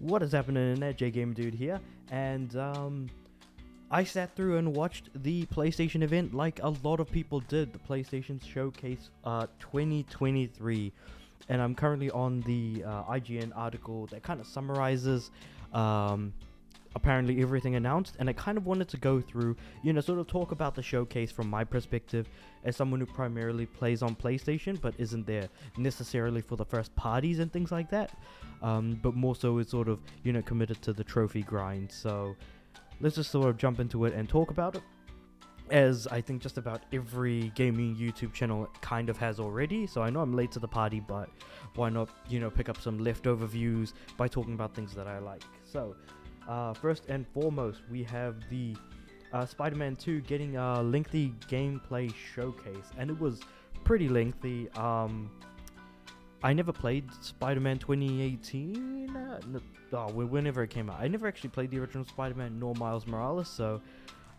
What is happening in that J Game Dude here, and I sat through and watched the PlayStation event like a lot of people did, the PlayStation Showcase 2023, and I'm currently on the IGN article that kind of summarizes apparently everything announced, and I kind of wanted to go through, sort of talk about the showcase from my perspective as someone who primarily plays on PlayStation but isn't there necessarily for the first parties and things like that, but more so is sort of, committed to the trophy grind. So let's just sort of jump into it and talk about it, as I think just about every gaming YouTube channel kind of has already. So I know I'm late to the party, but why not, pick up some leftover views by talking about things that I like. So first and foremost, we have the Spider-Man 2 getting a lengthy gameplay showcase, and it was pretty lengthy. I never played Spider-Man 2018, whenever it came out. I never actually played the original Spider-Man nor Miles Morales, so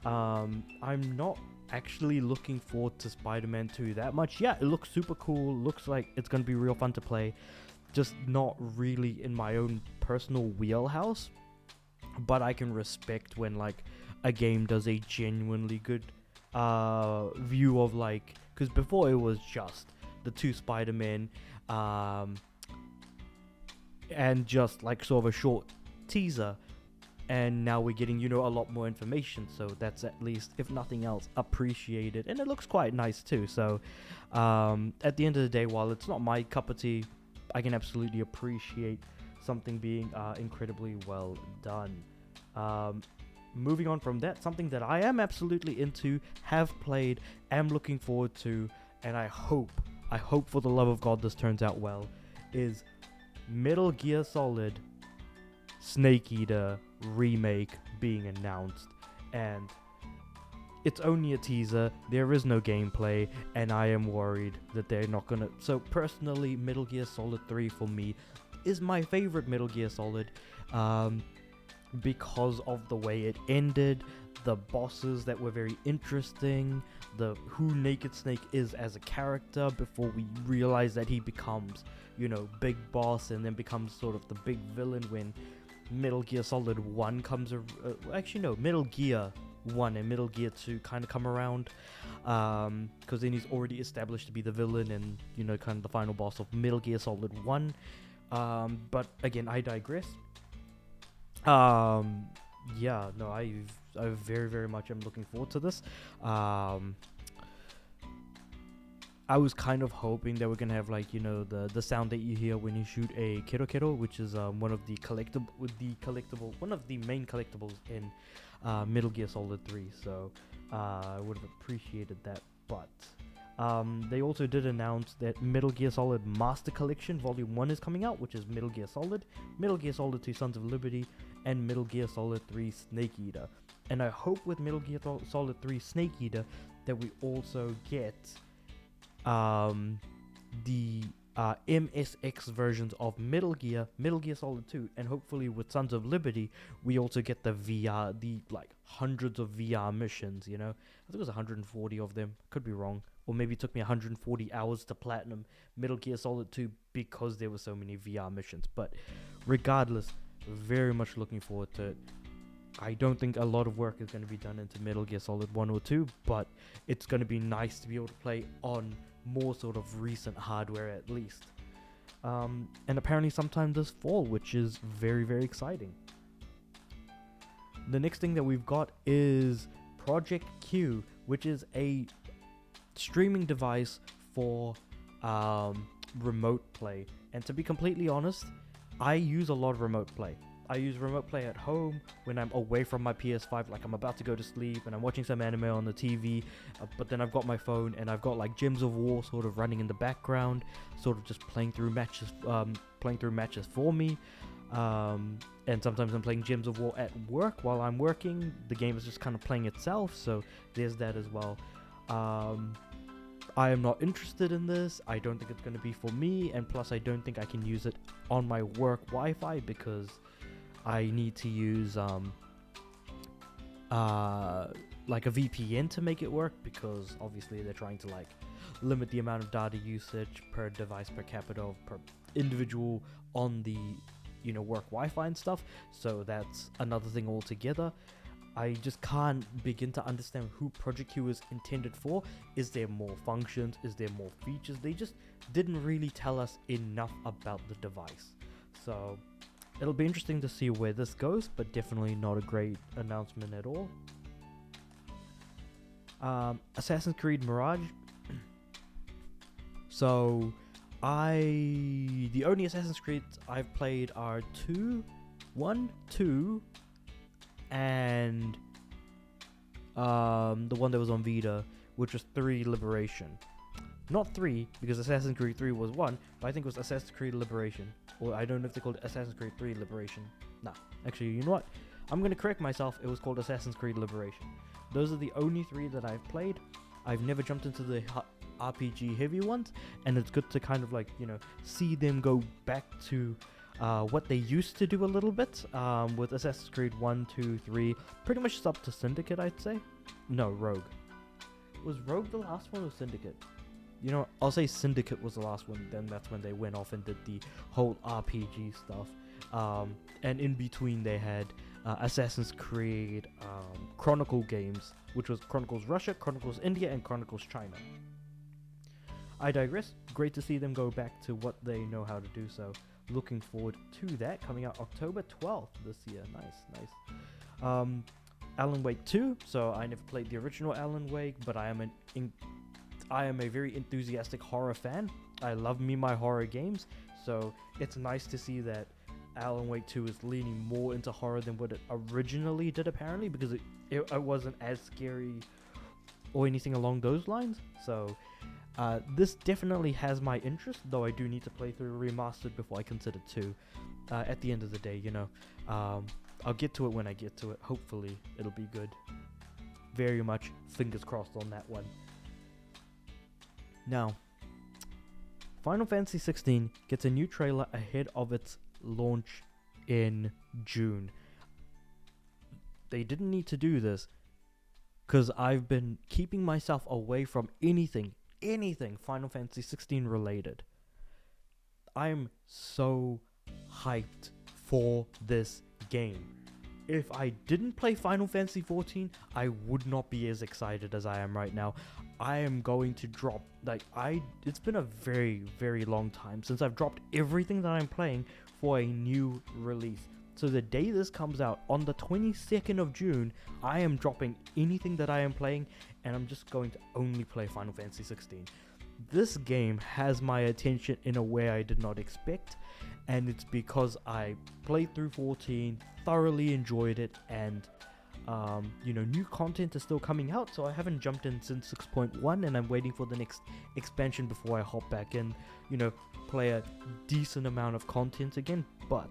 I'm not actually looking forward to Spider-Man 2 that much. Yeah, it looks super cool, looks like it's going to be real fun to play, just not really in my own personal wheelhouse. But I can respect when like a game does a genuinely good view of, like, because before it was just the two Spider-Men and just like sort of a short teaser, and now we're getting a lot more information, so that's at least, if nothing else, appreciated, and it looks quite nice too. So at the end of the day, while it's not my cup of tea, I can absolutely appreciate something being incredibly well done. Moving on from that, something that I am absolutely into, have played, am looking forward to, and I hope for the love of God this turns out well, is Metal Gear Solid Snake Eater remake being announced. And it's only a teaser, there is no gameplay, and I am worried that they're not gonna. So personally, Metal Gear Solid 3 for me is my favorite Metal Gear Solid, because of the way it ended, the bosses that were very interesting, who Naked Snake is as a character before we realize that he becomes, Big Boss, and then becomes sort of the big villain when Metal Gear Solid 1 comes Metal Gear 1 and Metal Gear 2 kind of come around, because then he's already established to be the villain and, kind of the final boss of Metal Gear Solid 1. But again, I digress. I very, very much am looking forward to this. I was kind of hoping that we're gonna have, like, the sound that you hear when you shoot a kero, which is one of the main collectibles in Metal Gear Solid 3. So I would have appreciated that, but they also did announce that Metal Gear Solid Master Collection Volume 1 is coming out, which is Metal Gear Solid 2 Sons of Liberty, and Metal Gear Solid 3 Snake Eater. And I hope with Metal Gear Solid 3 Snake Eater that we also get the MSX versions of Metal Gear Solid 2, and hopefully with Sons of Liberty we also get the VR, the like hundreds of VR missions. I think it was 140 of them, could be wrong, or maybe it took me 140 hours to platinum Metal Gear Solid 2 because there were so many VR missions. But regardless, very much looking forward to it. I don't think a lot of work is going to be done into Metal Gear Solid 1 or 2, but it's going to be nice to be able to play on more sort of recent hardware at least. And apparently sometime this fall, which is very, very exciting. The next thing that we've got is Project Q, which is a streaming device for remote play. And to be completely honest, I use a lot of remote play. I use remote play at home when I'm away from my PS5, like I'm about to go to sleep and I'm watching some anime on the TV, but then I've got my phone and I've got like Gems of War sort of running in the background, sort of just playing through matches for me. And sometimes I'm playing Gems of War at work while I'm working. The game is just kind of playing itself, so there's that as well. I am not interested in this. I don't think it's going to be for me, and plus I don't think I can use it on my work Wi-Fi because I need to use like a VPN to make it work, because obviously they're trying to like limit the amount of data usage per device per capita per individual on the work Wi-Fi and stuff. So that's another thing altogether. I just can't begin to understand who Project Q is intended for. Is there more functions? Is there more features? They just didn't really tell us enough about the device. So it'll be interesting to see where this goes, but definitely not a great announcement at all. Assassin's Creed Mirage. So the only Assassin's Creed I've played are 2, and the one that was on Vita, which was 3 Liberation. Not 3, because Assassin's Creed 3 was 1, but I think it was Assassin's Creed Liberation. Or I don't know if they called it Assassin's Creed 3 Liberation. Nah, actually, you know what? I'm going to correct myself. It was called Assassin's Creed Liberation. Those are the only 3 that I've played. I've never jumped into the RPG heavy ones, and it's good to kind of see them go back to what they used to do a little bit with Assassin's Creed 1, 2, 3. Pretty much it's up to Syndicate, I'd say. No, Rogue. Was Rogue the last one or Syndicate? I'll say Syndicate was the last one. Then that's when they went off and did the whole RPG stuff. And in between they had Assassin's Creed Chronicle games, which was Chronicles Russia, Chronicles India, and Chronicles China. I digress. Great to see them go back to what they know how to do, so looking forward to that, coming out October 12th this year. Nice. Alan Wake 2. So I never played the original Alan Wake, but I am a very enthusiastic horror fan. I love my horror games, so it's nice to see that Alan Wake 2 is leaning more into horror than what it originally did, apparently, because it wasn't as scary or anything along those lines. So this definitely has my interest, though I do need to play through Remastered before I consider 2. At the end of the day, I'll get to it when I get to it. Hopefully it'll be good. Very much fingers crossed on that one. Now, Final Fantasy 16 gets a new trailer ahead of its launch in June. They didn't need to do this, because I've been keeping myself away from anything Final Fantasy 16 related. I'm so hyped for this game. If I didn't play Final Fantasy 14, I would not be as excited as I am right now. I am going to drop, it's been a very, very long time since I've dropped everything that I'm playing for a new release. So the day this comes out, on the 22nd of June, I am dropping anything that I am playing, and I'm just going to only play Final Fantasy 16. This game has my attention in a way I did not expect, and it's because I played through 14, thoroughly enjoyed it, and new content is still coming out, so I haven't jumped in since 6.1, and I'm waiting for the next expansion before I hop back in, play a decent amount of content again. But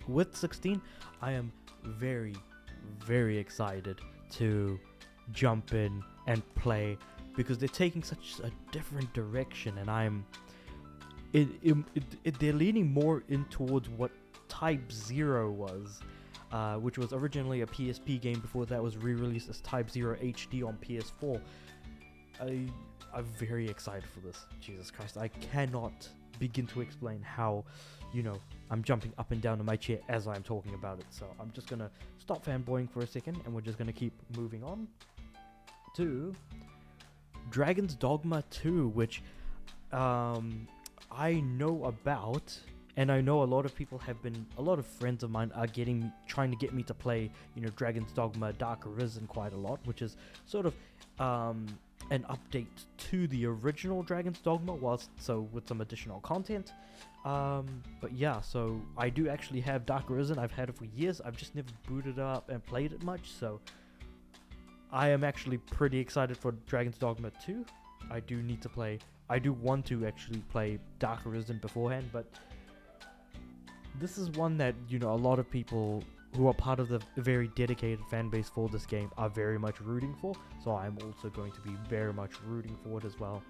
with 16, I am very, very excited to jump in and play, because they're taking such a different direction, and they're leaning more in towards what Type 0 was, which was originally a PSP game before that was re-released as Type 0 HD on PS4. I'm very excited for this. Jesus Christ, I cannot begin to explain how, I'm jumping up and down in my chair as I'm talking about it. So I'm just going to stop fanboying for a second, and we're just going to keep moving on to Dragon's Dogma 2, which I know about, and I know a lot of friends of mine are trying to get me to play, Dragon's Dogma Dark Arisen quite a lot, which is sort of an update to the original Dragon's Dogma, with some additional content. But yeah, so I do actually have Dark Arisen. I've had it for years. I've just never booted it up and played it much, so I am actually pretty excited for Dragon's Dogma 2. I do want to actually play Dark Arisen beforehand, but this is one that, a lot of people who are part of the very dedicated fan base for this game are very much rooting for, so I'm also going to be very much rooting for it as well.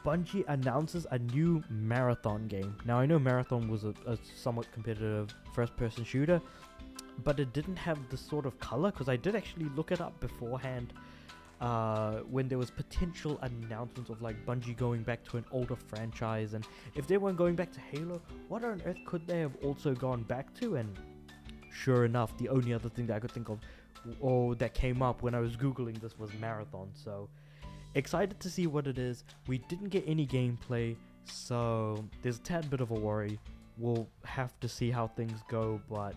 Bungie announces a new Marathon game. Now, I know Marathon was a somewhat competitive first-person shooter, but it didn't have the sort of color, because I did actually look it up beforehand. when there was potential announcements of like Bungie going back to an older franchise, and if they weren't going back to Halo, what on earth could they have also gone back to? And sure enough, the only other thing that I could think of, or that came up when I was googling this, was Marathon. So excited to see what it is. We didn't get any gameplay, so there's a tad bit of a worry. We'll have to see how things go, but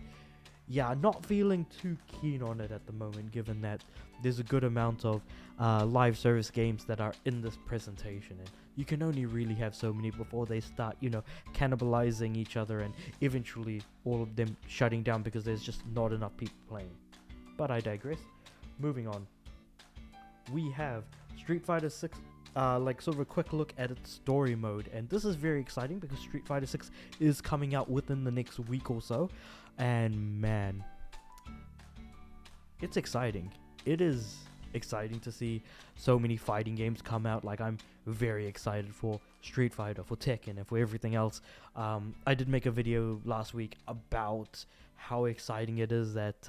yeah, not feeling too keen on it at the moment, given that there's a good amount of live service games that are in this presentation, and you can only really have so many before they start, cannibalizing each other, and eventually all of them shutting down because there's just not enough people playing. But I digress. Moving on, we have Street Fighter 6, like sort of a quick look at its story mode, and this is very exciting because Street Fighter 6 is coming out within the next week or so, and man, it's exciting. It is exciting to see so many fighting games come out. Like, I'm very excited for Street Fighter, for Tekken, and for everything else. I did make a video last week about how exciting it is that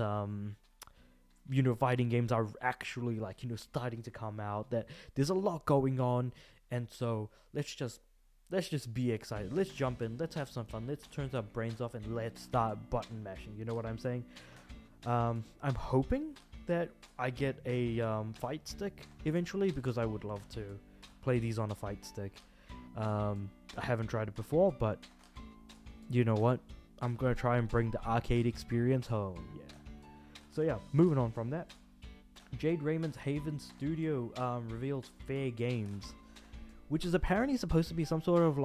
fighting games are actually starting to come out, that there's a lot going on, and so let's just be excited. Let's jump in, let's have some fun, let's turn our brains off, and let's start button mashing. You know what I'm saying? I'm hoping that I get a fight stick eventually, because I would love to play these on a fight stick. I haven't tried it before, but you know what? I'm gonna try and bring the arcade experience home. Yeah. So yeah, moving on from that, Jade Raymond's Haven Studio reveals Fair Games, which is apparently supposed to be some sort of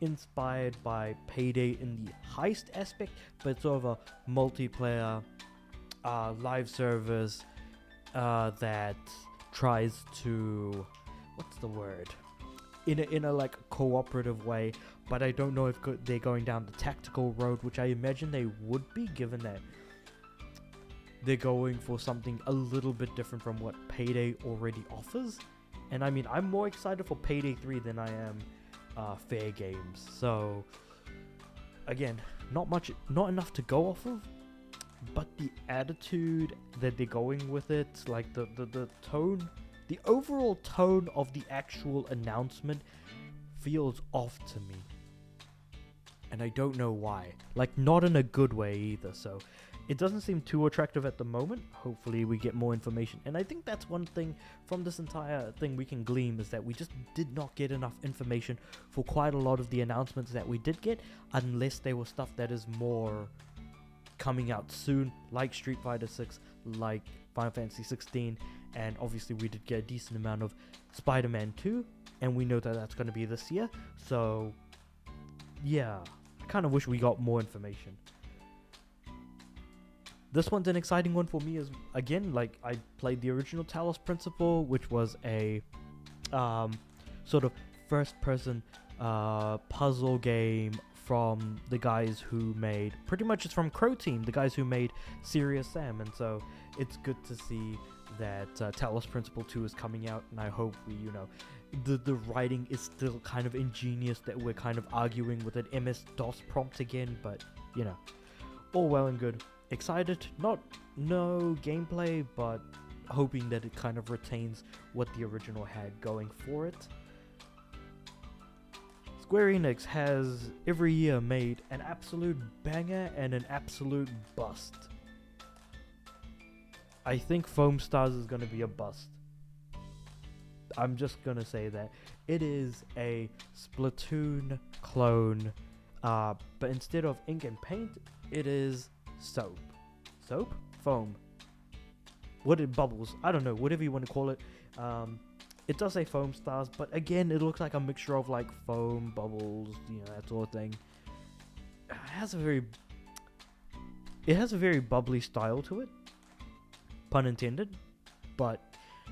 inspired by Payday in the heist aspect, but sort of a multiplayer live service that tries to, what's the word, in a cooperative way. But I don't know if they're going down the tactical road, which I imagine they would be, given that they're going for something a little bit different from what Payday already offers. And I mean, I'm more excited for Payday 3 than I am Fair Games. So again, not enough to go off of, but the attitude that they're going with it, like the tone, the overall tone of the actual announcement feels off to me. And I don't know why. Not in a good way either. So it doesn't seem too attractive at the moment. Hopefully we get more information. And I think that's one thing from this entire thing we can glean, is that we just did not get enough information for quite a lot of the announcements that we did get, unless they were stuff that is more coming out soon, like Street Fighter 6, like Final Fantasy 16, and obviously we did get a decent amount of Spider-Man 2, and we know that that's going to be this year. So yeah, I kind of wish we got more information. This one's an exciting one for me, as again, I played the original Talos Principle, which was a sort of first-person puzzle game from the guys who made, pretty much it's from Crow Team, the guys who made Serious Sam, and so it's good to see that Talos Principle 2 is coming out, and I hope we, the writing is still kind of ingenious, that we're kind of arguing with an MS-DOS prompt again, but, all well and good. Excited, no gameplay, but hoping that it kind of retains what the original had going for it. Square Enix has every year made an absolute banger and an absolute bust. I think Foam Stars is going to be a bust. I'm just going to say that. It is a Splatoon clone, but instead of ink and paint, it is soap. Soap? Foam. Bubbles? I don't know, whatever you want to call it. It does say Foam Stars, but again, it looks like a mixture of foam, bubbles, that sort of thing. It has a very bubbly style to it, pun intended. But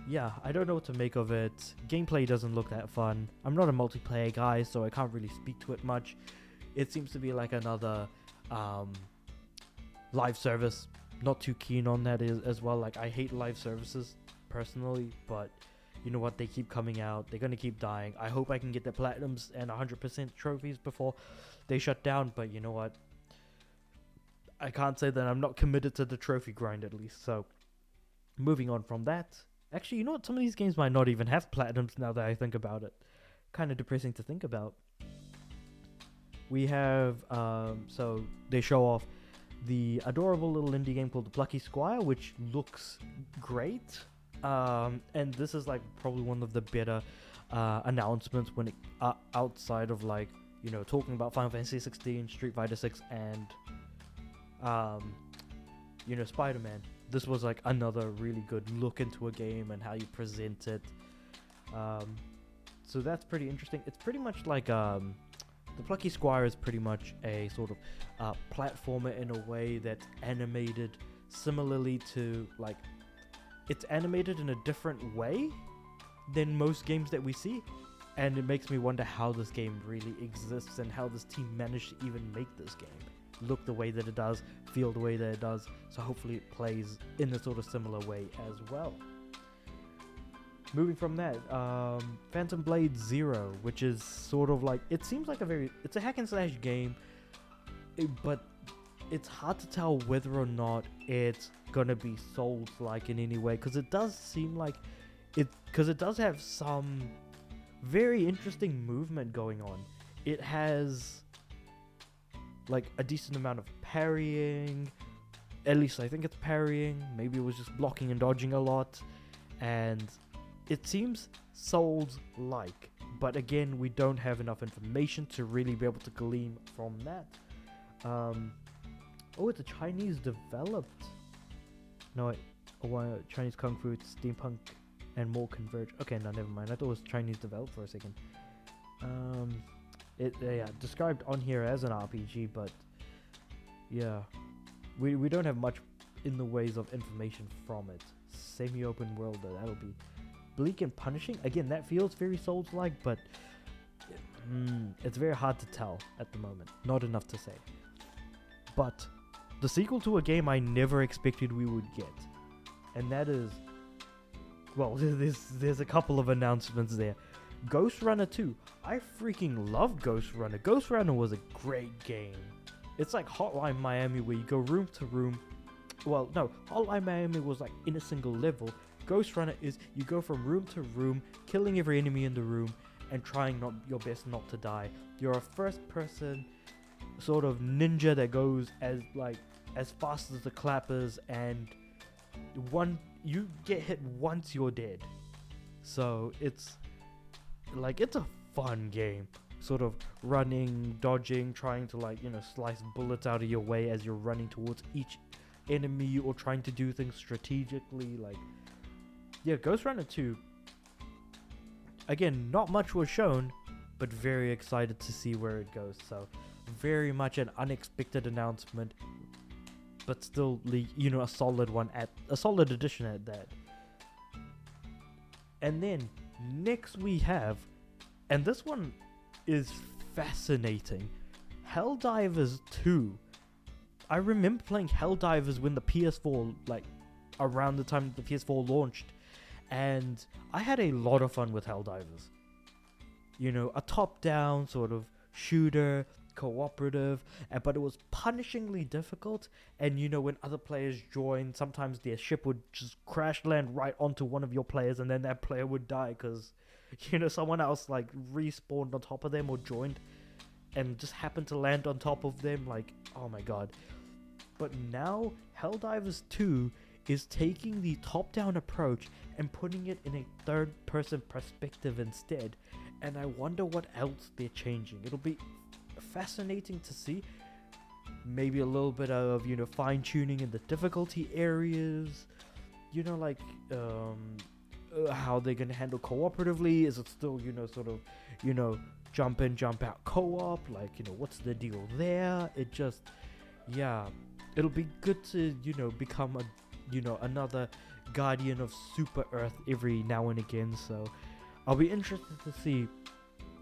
yeah, I don't know what to make of it. Gameplay doesn't look that fun. I'm not a multiplayer guy, so I can't really speak to it much. It seems to be like another live service. Not too keen on that as well. I hate live services personally, but you know what, they keep coming out, they're gonna keep dying. I hope I can get the platinums and 100% trophies before they shut down, but you know what, I can't say that I'm not committed to the trophy grind, at least. So moving on from that, Actually, you know what? Some of these games might not even have platinums now that I think about it. Kind of depressing to think about. We have, so they show off the adorable little indie game called The Plucky Squire, which looks great. And this is like probably one of the better announcements when it outside of like, you know, talking about Final Fantasy 16, Street Fighter 6, and you know, Spider-Man. This was like another really good look into a game and how you present it. So that's pretty interesting. It's pretty much like the Plucky Squire is pretty much a sort of platformer in a way that's animated similarly to, like, it's animated in a different way than most games that we see. And it makes me wonder how this game really exists and how this team managed to even make this game look the way that it does, feel the way that it does. So hopefully it plays in a sort of similar way as well. Moving from that, Phantom Blade Zero, which is sort of like, it seems like it's a hack and slash game, but it's hard to tell whether or not it's gonna be Souls-like in any way, because it does seem like because it does have some very interesting movement going on. It has like a decent amount of parrying, at least I think it's parrying, maybe it was just blocking and dodging a lot, and it seems Souls-like, but again, we don't have enough information to really be able to glean from that. Oh, it's a Chinese developed. No, Chinese Kung Fu, it's steampunk and more converge. Okay, no, never mind. I thought it was Chinese developed for a second. Yeah, described on here as an RPG, but yeah, we don't have much in the ways of information from it. Semi-open world, though, that'll be bleak and punishing. Again, that feels very Souls-like, but it's very hard to tell at the moment. Not enough to say. But the sequel to a game I never expected we would get, and that is, well, there's a couple of announcements there. Ghost Runner 2. I freaking love Ghost Runner. Ghost Runner was a great game. It's like Hotline Miami, where you go room to room. Well, no, Hotline Miami was like in a single level. Ghost Runner is you go from room to room, killing every enemy in the room, and trying your best not to die. You're a first-person sort of ninja that goes as fast as the clappers, and you get hit once you're dead. So it's a fun game. Sort of running, dodging, trying to slice bullets out of your way as you're running towards each enemy, or trying to do things strategically. Ghost Runner 2. Again, not much was shown, but very excited to see where it goes. So very much an unexpected announcement, but still, a solid one, a solid addition at that. And then next we have, and this one is fascinating, Helldivers 2. I remember playing Helldivers when the PS4, around the time the PS4 launched, and I had a lot of fun with Helldivers. A top-down sort of shooter, cooperative, but it was punishingly difficult. And when other players joined, sometimes their ship would just crash land right onto one of your players, and then that player would die because someone else respawned on top of them or joined and just happened to land on top of them. Oh my god. But now Helldivers 2 is taking the top-down approach and putting it in a third-person perspective instead. And I wonder what else they're changing. It'll be fascinating to see. Maybe a little bit of, fine-tuning in the difficulty areas. How they're going to handle cooperatively. Is it still, jump in, jump out co-op? What's the deal there? It just, it'll be good to, become another guardian of Super Earth every now and again. So I'll be interested to see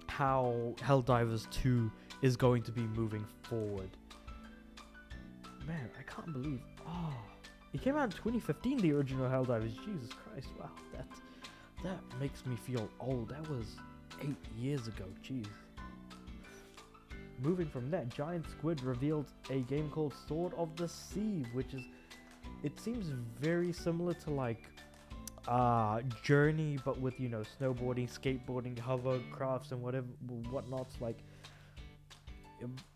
how Helldivers 2 is going to be moving forward. Man, I can't believe, it came out in 2015, the original Helldivers. Jesus Christ, wow, that makes me feel old. That was 8 years ago, jeez. Moving from that, Giant Squid revealed a game called Sword of the Sea, which is, it seems very similar to Journey, but with snowboarding, skateboarding, hovercrafts, and whatnots. Like,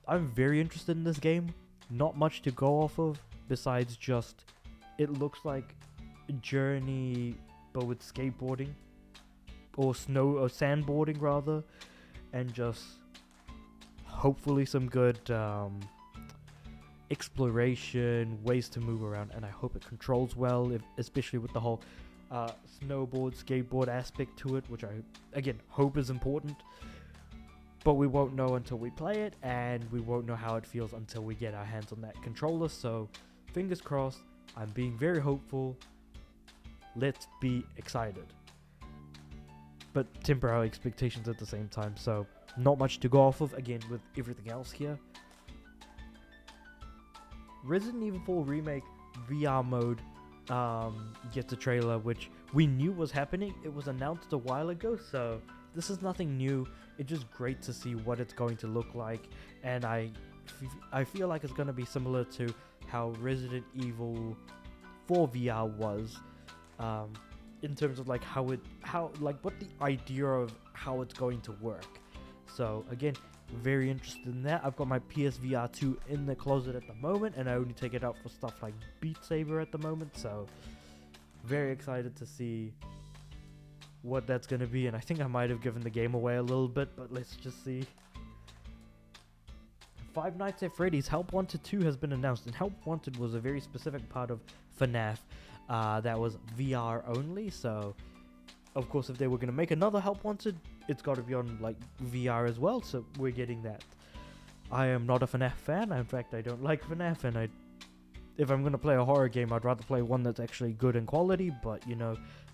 I'm very interested in this game. Not much to go off of besides just it looks like Journey, but with skateboarding or sandboarding rather, and just hopefully some good exploration, ways to move around, and I hope it controls well, especially with the whole snowboard, skateboard aspect to it, which I, again, hope is important. But we won't know until we play it, and we won't know how it feels until we get our hands on that controller. So, fingers crossed, I'm being very hopeful. Let's be excited. But temper our expectations at the same time, so not much to go off of, again, with everything else here. Resident Evil 4 Remake VR mode gets a trailer, which we knew was happening. It was announced a while ago, so this is nothing new. It's just great to see what it's going to look like, and I feel like it's going to be similar to how Resident Evil 4 VR was, in terms of like what the idea of how it's going to work. So again, very interested in that. I've got my PSVR 2 in the closet at the moment, and I only take it out for stuff like Beat Saber at the moment, so very excited to see what that's going to be. And I think I might have given the game away a little bit, but let's just see. Five Nights at Freddy's Help Wanted 2 has been announced, and Help Wanted was a very specific part of FNAF that was VR only, so of course if they were going to make another Help Wanted, it's got to be on like VR as well, so we're getting that. I am not a FNAF fan. In fact, I don't like FNAF, and if I'm going to play a horror game, I'd rather play one that's actually good in quality, but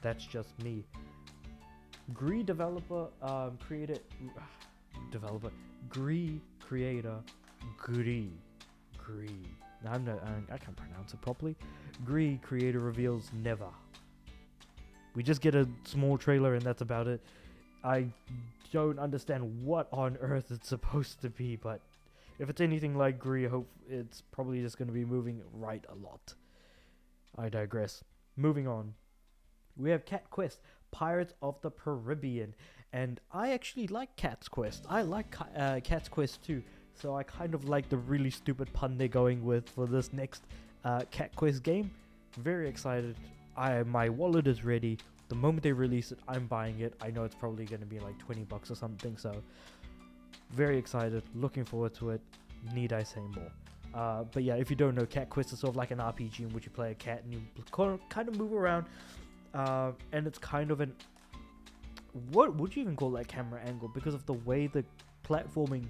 that's just me. Gree creator Gree. I can't pronounce it properly. Gree creator reveals never. We just get a small trailer and that's about it. I don't understand what on earth it's supposed to be, but if it's anything like Gree, I hope it's probably just going to be moving right a lot. I digress. Moving on. We have Cat Quest, Pirates of the Caribbean, and I actually like Cat's Quest. I like Cat's Quest too, so I kind of like the really stupid pun they're going with for this next Cat Quest game. Very excited. My wallet is ready. The moment they release it, I'm buying it. I know it's probably going to be like $20 or something, so very excited. Looking forward to it. Need I say more? But yeah, if you don't know, Cat Quest is sort of like an RPG in which you play a cat and you kind of move around. And it's kind of what would you even call that camera angle? Because of the way the platforming,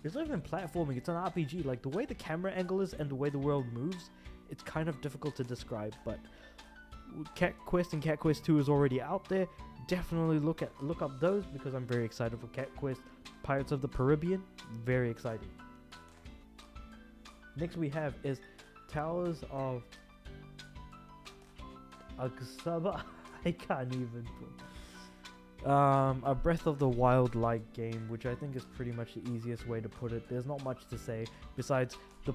it's not even platforming, it's an RPG. Like the way the camera angle is and the way the world moves, it's kind of difficult to describe. But Cat Quest and Cat Quest 2 is already out there. Definitely look up those, because I'm very excited for Cat Quest. Pirates of the Caribbean, very exciting. Next we have is Towers of Agsaba. I can't even put a Breath of the Wild like game, which I think is pretty much the easiest way to put it. There's not much to say besides the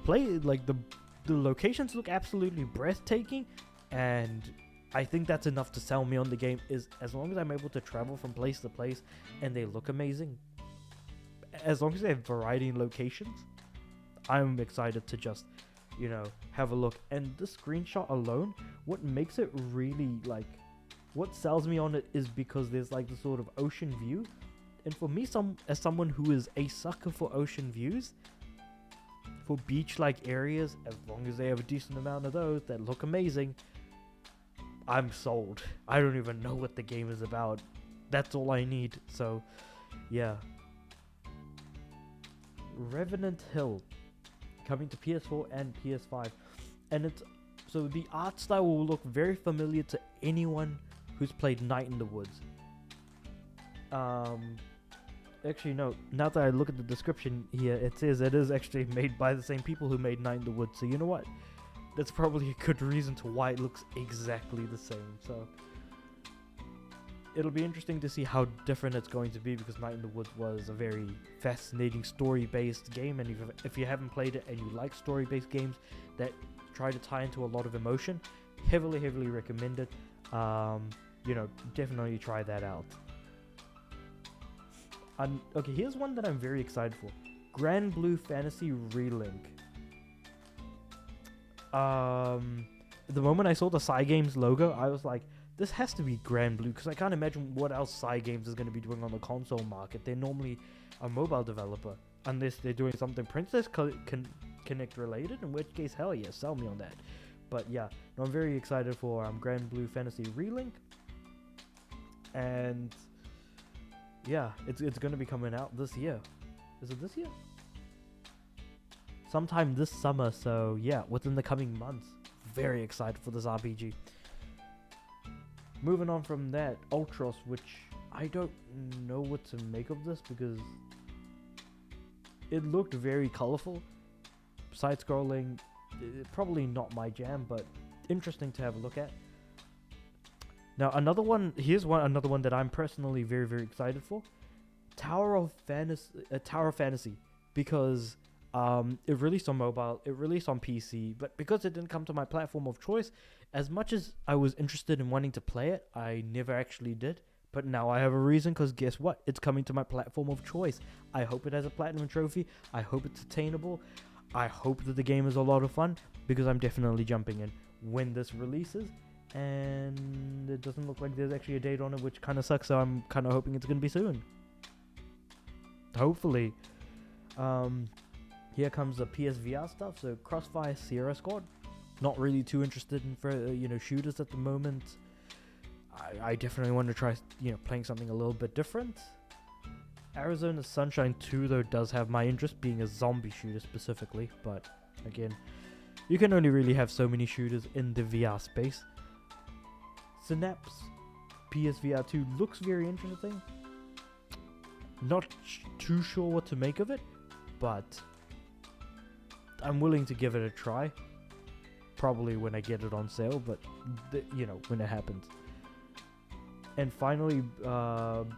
locations look absolutely breathtaking, and I think that's enough to sell me on the game. Is as long as I'm able to travel from place to place and they look amazing, as long as they have variety in locations, I'm excited to just have a look. And the screenshot alone, what makes it really what sells me on it is because there's like the sort of ocean view, and for me, as someone who is a sucker for ocean views, for beach like areas, as long as they have a decent amount of those that look amazing, I'm sold. I don't even know what the game is about. That's all I need. So yeah, Revenant Hill coming to PS4 and PS5, and so the art style will look very familiar to anyone who's played Night in the Woods. Actually no, now that I look at the description here, it says it is actually made by the same people who made Night in the Woods, so you know what? That's probably a good reason to why it looks exactly the same. So it'll be interesting to see how different it's going to be, because Night in the Woods was a very fascinating story-based game, and if you haven't played it and you like story-based games that try to tie into a lot of emotion, heavily recommended. definitely try that out. Okay, here's one that I'm very excited for. Grand Blue Fantasy Relink. The moment I saw the Cygames logo, I was like, this has to be Grand Blue, because I can't imagine what else Cygames is going to be doing on the console market. They're normally a mobile developer, unless they're doing something Princess Connect related, in which case, hell yeah, sell me on that. But yeah, no, I'm very excited for Grand Blue Fantasy Relink. And yeah, it's going to be coming out this year. Is it this year? Sometime this summer, so yeah, within the coming months. Very excited for this RPG. Moving on from that, Ultros, which I don't know what to make of this because it looked very colorful. Side-scrolling, probably not my jam, but interesting to have a look at. Now another one that I'm personally very, very excited for. Tower Fantasy, because it released on mobile, it released on PC, but because it didn't come to my platform of choice, as much as I was interested in wanting to play it, I never actually did. But now I have a reason, because guess what? It's coming to my platform of choice. I hope it has a platinum trophy. I hope it's attainable. I hope that the game is a lot of fun, because I'm definitely jumping in when this releases. And it doesn't look like there's actually a date on it, which kind of sucks, so I'm kind of hoping it's going to be soon. Hopefully. Here comes the PSVR stuff. So Crossfire Sierra Squad. Not really too interested in shooters at the moment. I definitely want to try playing something a little bit different. Arizona Sunshine 2 though does have my interest, being a zombie shooter specifically, but again, you can only really have so many shooters in the VR space. Synapse PSVR 2 looks very interesting. Not too sure what to make of it, but I'm willing to give it a try. Probably when I get it on sale, but when it happens. And finally,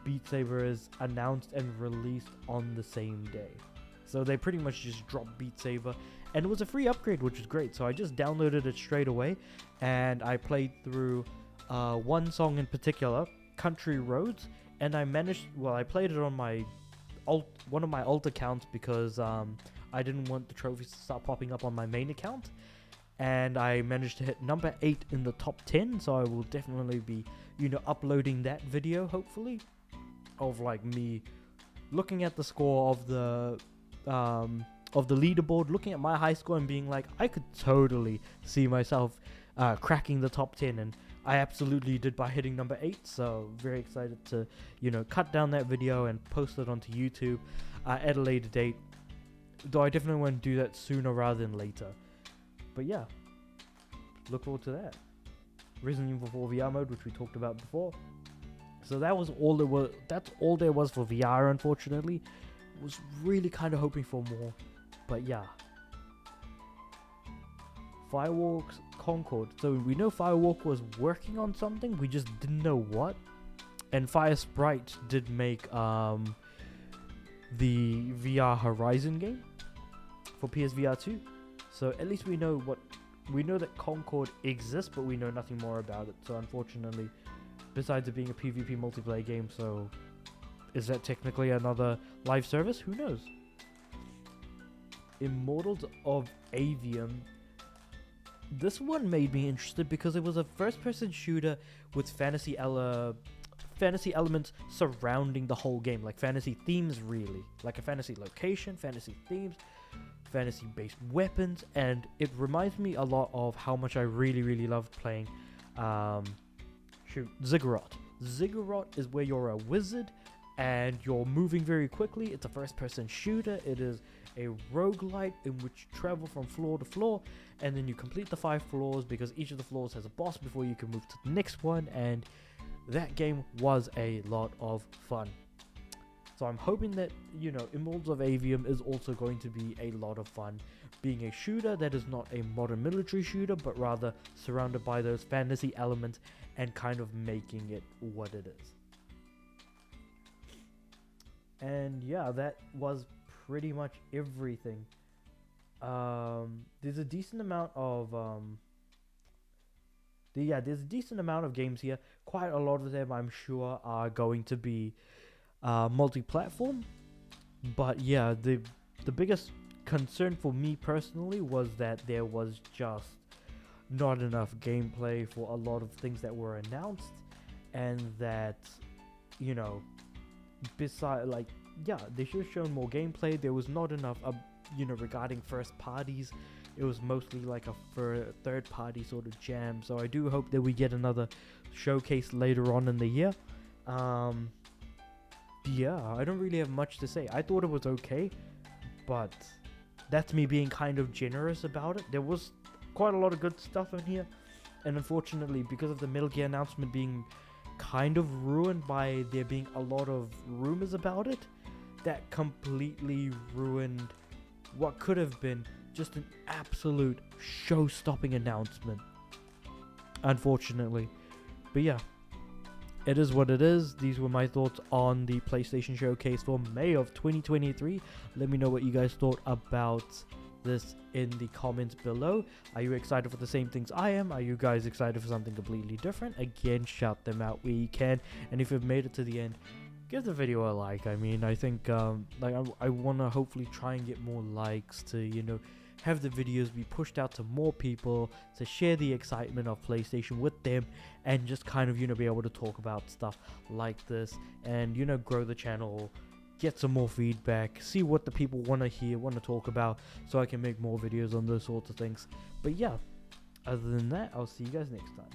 Beat Saber is announced and released on the same day. So they pretty much just dropped Beat Saber, and it was a free upgrade, which is great. So I just downloaded it straight away, and I played through one song in particular, Country Roads, and I played it on my one of my alt accounts because I didn't want the trophies to start popping up on my main account. And I managed to hit number 8 in the top 10, so I will definitely be, uploading that video, hopefully, of me looking at the score of the leaderboard, looking at my high score and being like, I could totally see myself cracking the top 10, and I absolutely did by hitting number 8, so very excited to, cut down that video and post it onto YouTube at a later date, though I definitely want to do that sooner rather than later. But yeah, look forward to that. Resident Evil 4 VR mode, which we talked about before. So that was all there was. That's all there was for VR, unfortunately. Was really kind of hoping for more, but yeah. Firewalk's Concord. So we know Firewalk was working on something, we just didn't know what. And Fire Sprite did make the VR Horizon game for PSVR 2. So at least we know that Concord exists, but we know nothing more about it. So unfortunately, besides it being a PvP multiplayer game, so is that technically another live service? Who knows? Immortals of Avium. This one made me interested because it was a first-person shooter with fantasy elements surrounding the whole game, like fantasy themes, really, like a fantasy location, fantasy themes, fantasy-based weapons, and it reminds me a lot of how much I really, really loved playing Ziggurat. Ziggurat is where you're a wizard and you're moving very quickly. It's a first-person shooter. It is a roguelite in which you travel from floor to floor, and then you complete the 5 floors because each of the floors has a boss before you can move to the next one, and that game was a lot of fun. So I'm hoping that, Immortals of Avium is also going to be a lot of fun, being a shooter that is not a modern military shooter, but rather surrounded by those fantasy elements and kind of making it what it is. And yeah, that was pretty much everything. There's a decent amount of there's a decent amount of games here. Quite a lot of them, I'm sure, are going to be multi-platform. But yeah, the biggest concern for me personally was that there was just not enough gameplay for a lot of things that were announced, and that, you know, beside, like, yeah, they should have shown more gameplay. There was not enough, regarding first parties. It was mostly like a third party sort of jam. So I do hope that we get another showcase later on in the year. Yeah, I don't really have much to say. I thought it was okay, but that's me being kind of generous about it. There was quite a lot of good stuff in here, and unfortunately, because of the Metal Gear announcement being kind of ruined by there being a lot of rumors about it, that completely ruined what could have been just an absolute show-stopping announcement, unfortunately. But yeah, it is what it is. These were my thoughts on the PlayStation Showcase for May of 2023. Let me know what you guys thought about this in the comments below. Are you excited for the same things I am? Are you guys excited for something completely different? Again, shout them out where you can. And if you've made it to the end, give the video a like. I mean, I think I want to hopefully try and get more likes to, have the videos be pushed out to more people, to share the excitement of PlayStation with them, and just kind of, be able to talk about stuff like this, and, grow the channel, get some more feedback, see what the people want to hear, want to talk about, so I can make more videos on those sorts of things. But yeah, other than that, I'll see you guys next time.